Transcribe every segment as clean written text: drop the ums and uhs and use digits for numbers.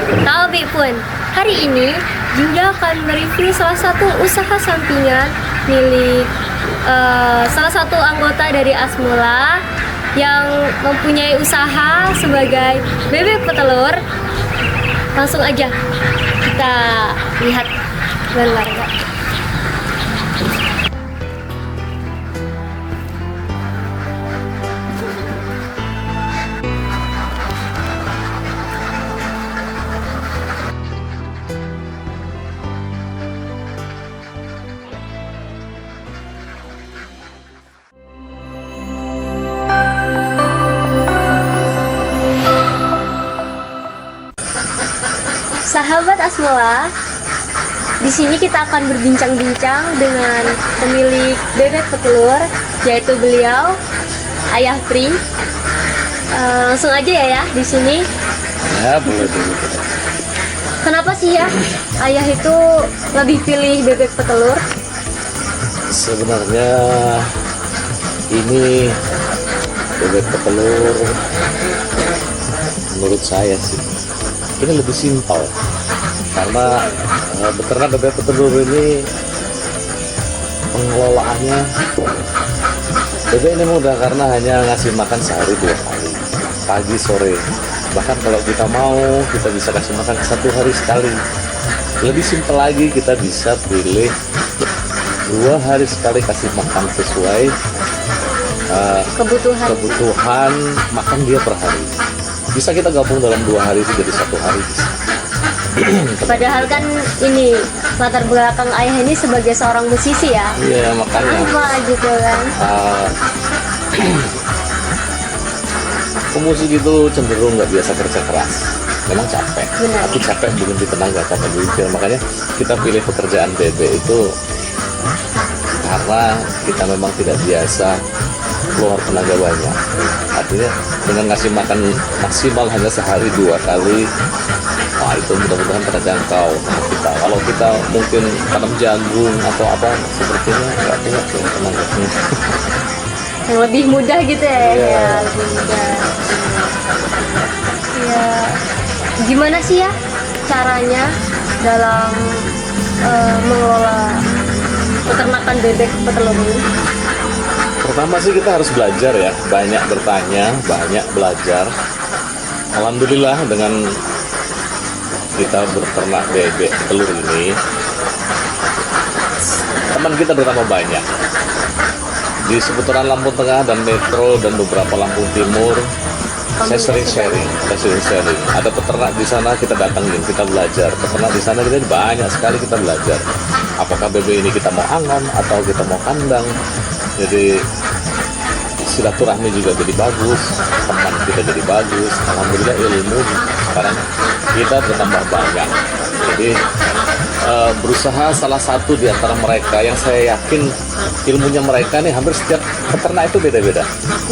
Tahu pun, hari ini Dinda akan mereview salah satu usaha sampingan milik salah satu anggota dari Asmula yang mempunyai usaha sebagai bebek petelur. Langsung aja kita lihat bareng-bareng. Sahabat Asmula, di sini kita akan berbincang-bincang dengan pemilik bebek petelur, yaitu beliau Ayah Pri. Langsung aja ya di sini. Ya, boleh dulu. Kenapa sih ya Ayah itu lebih pilih bebek petelur? Sebenarnya ini bebek petelur menurut saya sih ini lebih simpel karena beternak bebek petelur ini pengelolaannya bebek ini mudah karena hanya ngasih makan sehari 2 kali, pagi sore. Bahkan kalau kita mau kita bisa kasih makan 1 hari sekali. Lebih simpel lagi, kita bisa pilih 2 hari sekali kasih makan sesuai kebutuhan makan dia per hari. Bisa kita gabung dalam 2 hari itu jadi 1 hari bisa. Padahal kan ini latar belakang Ayah ini sebagai seorang musisi ya. Iya, makanya apa gitu kan. Pemusik itu cenderung nggak biasa kerja keras, memang capek. Benar. Tapi capek bikin di tenaga, capek berpikir. Makanya kita pilih pekerjaan bebek itu karena kita memang tidak biasa keluar tenaga banyak. Artinya dengan ngasih makan maksimal hanya sehari 2 kali, wah itu mudah-mudahan terjangkau sama kita. Kalau kita mungkin tanam jagung atau apa sepertinya nggak punya tenaganya. Yang lebih mudah gitu ya, Iya. ya lebih mudah. Ya, gimana sih ya caranya dalam mengelola peternakan bebek petelur ini? Pertama sih kita harus belajar ya, banyak bertanya, banyak belajar. Alhamdulillah dengan kita berternak bebek telur ini, teman kita bertambah banyak. Di seputaran Lampung Tengah dan Metro dan beberapa Lampung Timur, saya sering sharing. Ada peternak di sana kita datangin, kita belajar. Peternak di sana kita banyak sekali kita belajar. Apakah bebek ini kita mau angon atau kita mau kandang? Jadi silaturahmi juga jadi bagus, teman kita jadi bagus. Alhamdulillah ilmu sekarang kita bertambah banyak. Jadi berusaha salah satu di antara mereka yang saya yakin ilmunya mereka nih hampir setiap peternak itu beda-beda.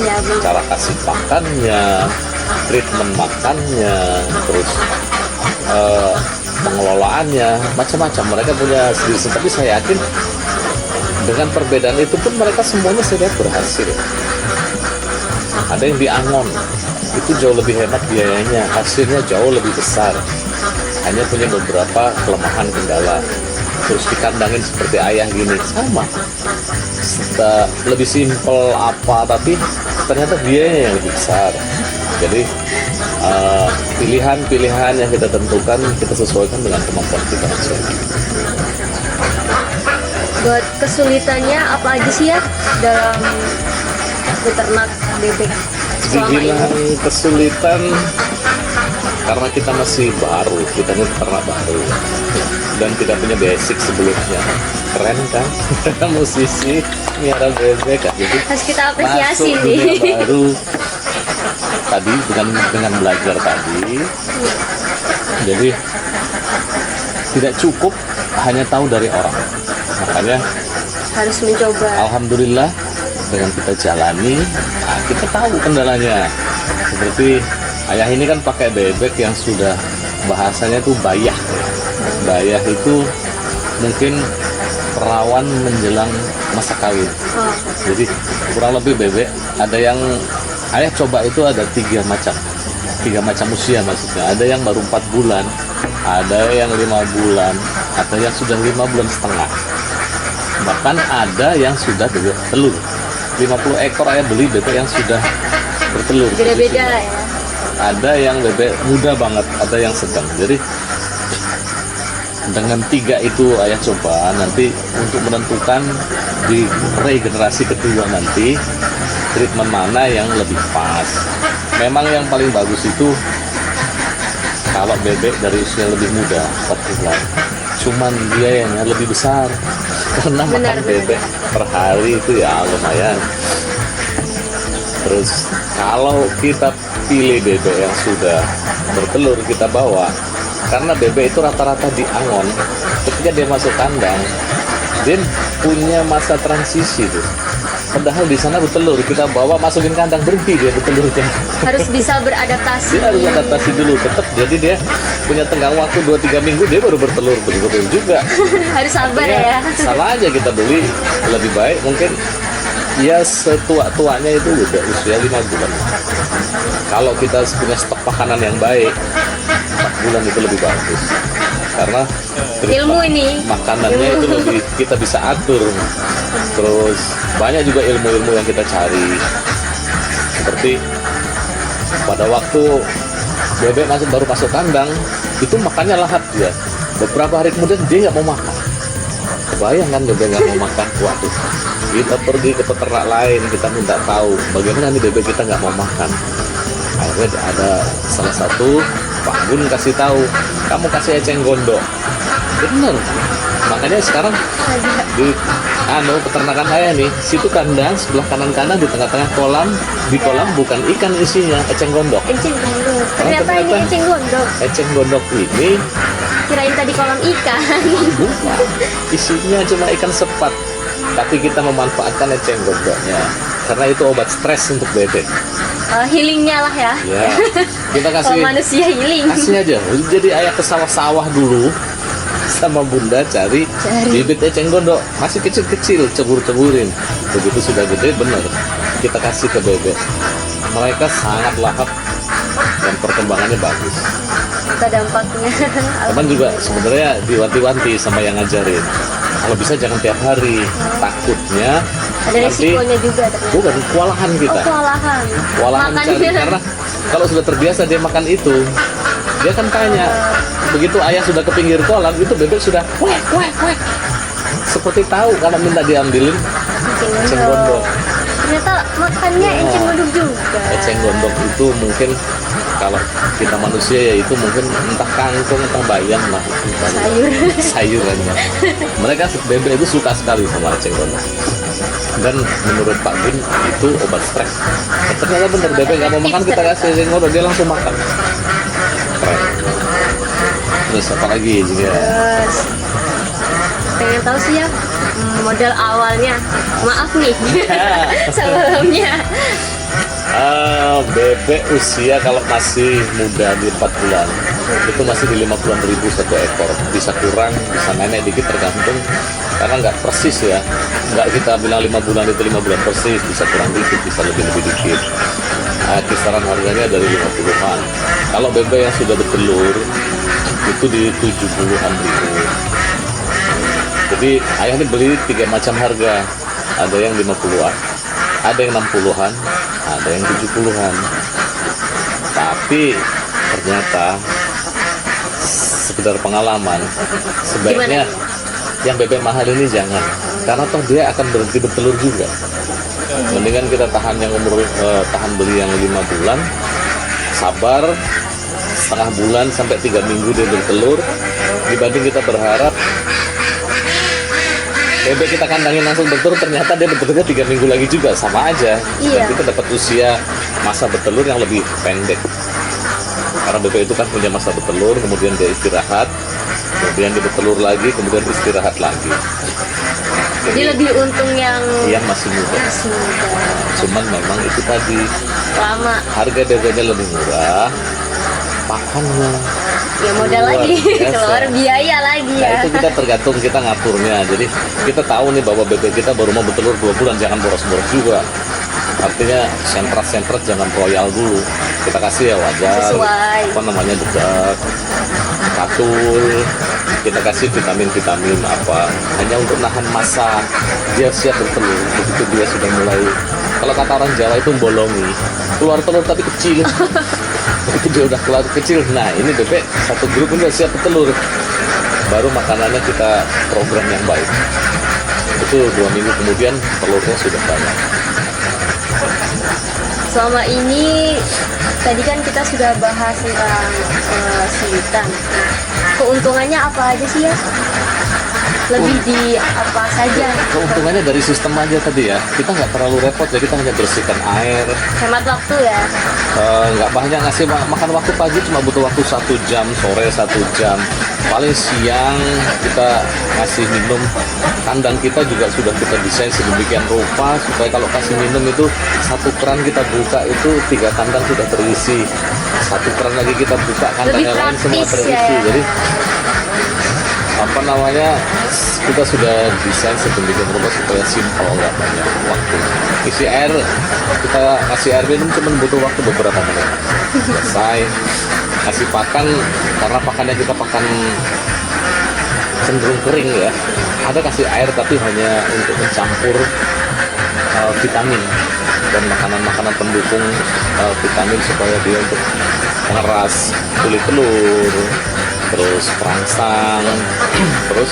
Ya, Cara kasih makannya, treatment makannya, terus pengelolaannya, macam-macam. Mereka punya sendiri. Tapi saya yakin dengan perbedaan itu pun mereka semuanya saya lihat berhasil. Ada yang diangon, itu jauh lebih hemat biayanya, hasilnya jauh lebih besar. Hanya punya beberapa kelemahan kendala. Terus dikandangin seperti ayah gini, sama. Lebih simpel apa, tapi ternyata biayanya yang lebih besar. Jadi pilihan-pilihan yang kita tentukan kita sesuaikan dengan kemampuan kita. buat kesulitannya apa aja sih ya dalam beternak bebek selama ini? Dibilang kesulitan karena kita masih baru, kita ini peternak baru dan tidak punya basic sebelumnya. Keren kan? Musisi miara bebek kan? Jadi Harus kita apresiasi masuk nih. dunia baru tadi dengan belajar tadi. Jadi tidak cukup hanya tahu dari orang. Makanya Harus mencoba. alhamdulillah dengan kita jalani, nah, kita tahu kendalanya. Seperti ayah ini kan pakai bebek yang sudah bahasanya tuh bayah. Bayah itu mungkin perawan menjelang masa kawin. Oh, Jadi kurang lebih bebek ada yang ayah coba itu ada 3 macam. tiga macam usia maksudnya. Ada yang baru 4 bulan, ada yang 5 bulan, atau yang sudah 5 bulan setengah. Bahkan ada yang sudah bertelur. 50 ekor ayah beli bebek yang sudah bertelur. Beda-beda ya. Ada yang bebek muda banget, ada yang sedang. Jadi dengan 3 itu ayah coba nanti untuk menentukan di regenerasi kedua nanti treatment mana yang lebih pas. Memang yang paling bagus itu kalau bebek dari usia lebih muda 4 bulan, cuman biayanya lebih besar karena makan bebek per hari itu ya lumayan. Terus kalau kita pilih bebek yang sudah bertelur kita bawa, karena bebek itu rata-rata di angon, ketika dia masuk kandang dia punya masa transisi tuh. Padahal di sana bertelur, kita bawa masukin kandang berhenti dia bertelurnya. Harus bisa beradaptasi. Dia harus adaptasi dulu tetap, jadi dia punya tenggang waktu 2-3 minggu dia baru bertelur betul juga. Harus sabar Ya, ya. salah aja kita beli, lebih baik mungkin ya setua-tuanya itu udah usia 5 bulan. Kalau kita punya stok makanan yang baik, 4 bulan itu lebih bagus. Karena Ilmu ini. makanannya itu lebih kita bisa atur. Terus banyak juga ilmu-ilmu yang kita cari. Seperti pada waktu bebek baru masuk kandang, itu makannya lahap dia. Beberapa hari kemudian dia nggak mau makan. Kebayang kan bebek nggak mau makan? Waduh, kita pergi ke peternak lain, kita minta tahu bagaimana nih bebek kita nggak mau makan. Akhirnya ada salah satu Pak Bun kasih tahu, kamu kasih eceng gondok. Bener. Makanya sekarang di peternakan saya nih, situ kandang sebelah kanan di tengah-tengah kolam, di kolam bukan ikan isinya, eceng gondok. Eceng gondok. Ternyata ini eceng gondok. Eceng gondok ini Kirain tadi kolam ikan. bukan, isinya cuma ikan sepat, tapi kita memanfaatkan eceng gondoknya karena itu obat stres untuk bebek. Healingnya lah ya. Ya, kita kasih Kalau manusia healing. kasih aja. Jadi ayah ke sawah-sawah dulu sama bunda cari bibit eceng gondok masih kecil-kecil, cebur-ceburin. Begitu sudah gede bener kita kasih ke bebek, mereka sangat lahap dan perkembangannya bagus. Kita dampaknya. Teman juga sebenarnya diwanti-wanti sama yang ngajarin, kalau bisa jangan tiap hari, takutnya Ada resikonya juga ternyata. bukan kewalahan kita. Kewalahan. Kewalahan cari, karena kalau sudah terbiasa dia makan itu, dia kan tanya, begitu ayah sudah ke pinggir kolam itu bebek sudah wek wek wek, seperti tahu karena minta diambilin eceng gondok. Ternyata makannya eceng gondok juga. Eceng gondok itu mungkin kalau kita manusia ya itu mungkin entah kangkung entah bayam lah, Sayur. sayurannya. Mereka bebek itu suka sekali sama eceng gondok. Dan menurut Pak Bin itu obat stres. Dan ternyata bener, bebek nggak mau makan kita kasih eceng gondok dia langsung makan. Keren. Terus apa lagi juga? Terus pengen tahu sih ya modal awalnya. Maaf nih. Sebelumnya. Bebek usia kalau masih muda di 4 bulan itu masih di 50.000 satu ekor, bisa kurang bisa nenek dikit tergantung karena nggak persis ya, nggak kita bilang 5 bulan itu 5 bulan persis, bisa kurang dikit bisa lebih dikit. Kisaran harganya dari 50-an. Kalau bebek yang sudah bertelur itu di 70-an ribu. Jadi ayah ini beli 3 macam harga, ada yang 50-an, ada yang 60-an, ada yang 70-an. Tapi ternyata sekedar pengalaman, sebaiknya yang bebek mahal ini jangan, karena toh dia akan berhenti bertelur juga. Mendingan kita tahan yang tahan beli yang 5 bulan, sabar setengah bulan sampai 3 minggu dia bertelur, dibanding kita berharap bebek kita kandangin langsung bertelur, ternyata dia bertelurnya 3 minggu lagi juga, sama aja. Iya. Dan kita dapat usia masa bertelur yang lebih pendek. Karena bebek itu kan punya masa bertelur, kemudian dia istirahat, kemudian dia bertelur lagi, kemudian istirahat lagi. Jadi lebih untung yang masih muda. masih muda. Cuman memang itu tadi Lama. harga bebeknya lebih murah, pakannya Ya modal luar lagi, biasa. keluar biaya lagi Nah ya. itu kita tergantung kita ngaturnya. Jadi kita tahu nih bahwa bebek kita baru mau bertelur 2 bulan, jangan boros-boros juga. artinya sentrat jangan royal dulu, kita kasih ya wajar, Sesuai. apa namanya dedak, katul, kita kasih vitamin apa, hanya untuk nahan masa dia siap bertelur. Begitu dia sudah mulai, kalau kata orang Jawa itu bolongi, keluar telur tapi kecil. Itu dia udah keluar kecil, nah ini bebek satu grup ini udah siap bertelur, baru makanannya kita program yang baik. Itu 2 minggu kemudian telurnya sudah banyak. Selama ini tadi kan kita sudah bahas tentang sulitan. Keuntungannya apa aja sih ya? Lebih di apa saja? Keuntungannya dari sistem aja tadi ya, kita nggak terlalu repot ya, kita hanya bersihkan air. Hemat waktu ya. Nggak banyak ngasih makan waktu pagi, cuma butuh waktu 1 jam, sore 1 jam, paling siang kita ngasih minum. Kandang kita juga sudah kita desain sedemikian rupa supaya kalau kasih minum itu 1 keran kita buka itu 3 kandang sudah terisi, 1 keran lagi kita buka kandang Lebih yang lain semua praktis terisi. ya. Jadi apa namanya, kita sudah desain sedemikian rupa supaya simpel, nggak banyak waktu. Isi air, kita ngasih air minum cuma butuh waktu beberapa menit selesai. Kasih pakan, karena pakannya kita pakan cenderung kering ya, ada kasih air tapi hanya untuk mencampur vitamin dan makanan-makanan pendukung vitamin supaya dia untuk mengeras kulit telur, terus perangsang, terus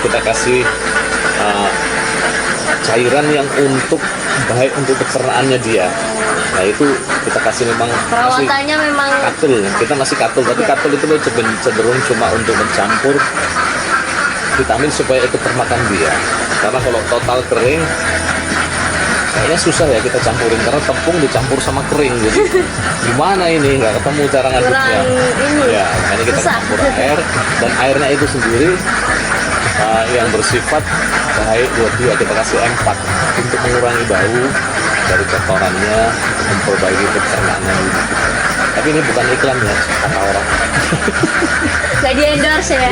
kita kasih cairan yang baik untuk pencernaannya dia. Nah itu kita kasih memang Perawatannya memang katul, kita masih katul, tapi katul itu cenderung cuma untuk mencampur vitamin supaya itu termakan dia. Karena kalau total kering kayaknya susah ya kita campurin, karena tepung dicampur sama kering, jadi gimana ini, nggak ketemu cara ngaduknya. kurang ini. Ya, makanya kita Susah. campur air, dan airnya itu sendiri yang bersifat baik buat dia. Kita kasih M4 untuk mengurangi bau dari kotorannya, untuk memperbaiki pencernaannya. Tapi ini bukan iklan ya, kata orang. Nggak di endorse ya.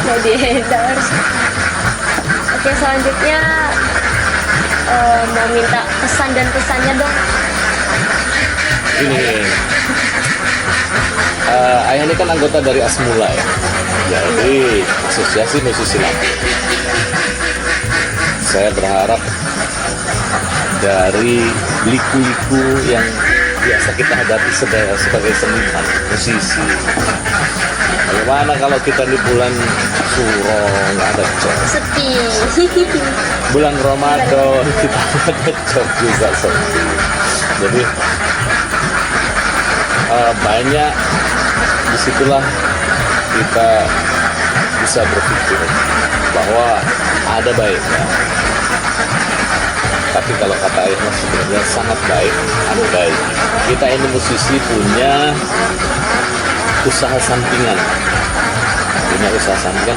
Nggak di endorse. Oke, selanjutnya mau minta pesan dan pesannya dong. Ini Ayah ini kan anggota dari Asmula ya, jadi Asosiasi Musisi Lampung. Saya berharap dari liku-liku yang biasa kita hadapi sebagai seniman, musisi, bagaimana kalau kita di bulan Suro nggak ada job, Sepi. bulan Ramadan kita nggak ada job juga sepi. Jadi banyak disitulah kita bisa berpikir bahwa ada baiknya. Tapi kalau kata ayah sebenarnya sangat baik, andai kita ini musisi punya usaha sampingan,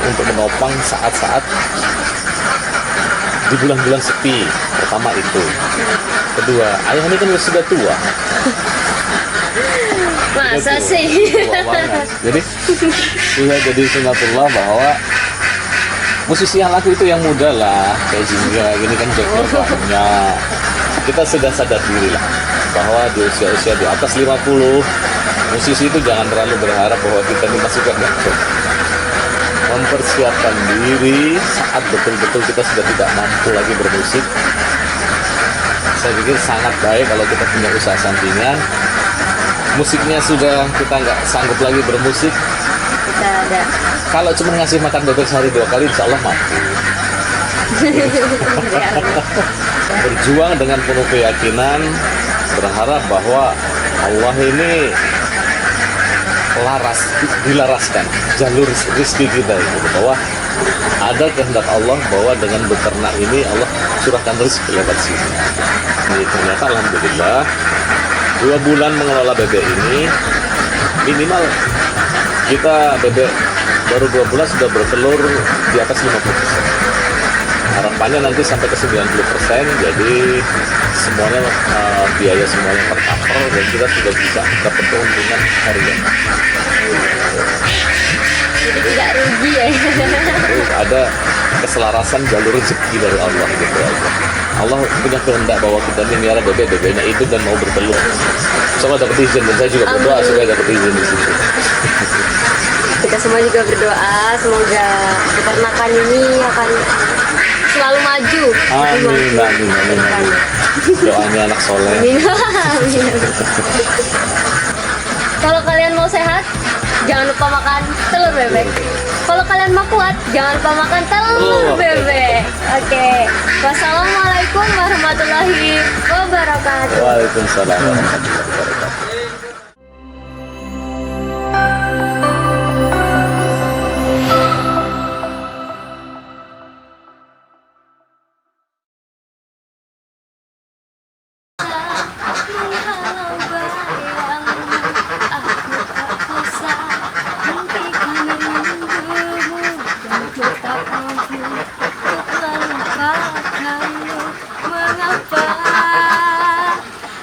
untuk menopang saat-saat di bulan-bulan sepi. Pertama itu. Kedua, ayah ini kan sudah tua. Masa Betul. sih? Tua banget. Jadi sudah jadi sunatullah bahwa musisi yang laku itu yang muda lah, kayak Jingga gini kan joker banyak. Kita sudah sadar diri lah bahwa di usia-usia di atas 50 musisi itu jangan terlalu berharap bahwa kita ini masih gak job. Mempersiapkan diri saat betul-betul kita sudah tidak mampu lagi bermusik. Saya pikir sangat baik kalau kita punya usaha sampingan. Musiknya sudah kita nggak sanggup lagi bermusik, Kita ada. kalau cuma ngasih makan bebek sehari 2 kali insya Allah mampu. Berjuang dengan penuh keyakinan, berharap bahwa Allah ini dilaraskan jalur rezeki kita itu, bahwa ada kehendak Allah bahwa dengan beternak ini Allah curahkan rezeki lewat sini. Ini ternyata alhamdulillah 2 bulan mengelola bebek ini, minimal kita bebek baru 2 bulan sudah bertelur di atas 50%. Harapannya nanti sampai ke 90%, jadi semuanya biaya semuanya tercover dan kita sudah bisa dapat keuntungan harian. Jadi tidak rugi ya. Terus ada keselarasan jalur rezeki dari Allah gitu aja. Allah punya kehendak bahwa kita ini miara bebek, bebeknya hidup dan mau bertelur. Sama dapat izin, dan saya juga berdoa supaya dapat izin di situ. Kita semua juga berdoa semoga peternakan ini akan selalu maju. Amin, amin, amin, amin. Doanya anak soleh. Amin. Kalau kalian mau sehat, jangan lupa makan telur bebek. Kalau kalian mau kuat, jangan lupa makan telur bebek. Oke. Wassalamualaikum warahmatullahi wabarakatuh. Waalaikumsalam warahmatullahi wabarakatuh.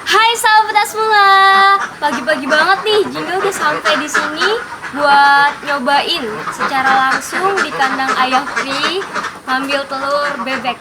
Hai sahabat Asmula, pagi-pagi banget nih Jingga udah sampai di sini buat nyobain secara langsung di kandang Ayah Pri ngambil telur bebek.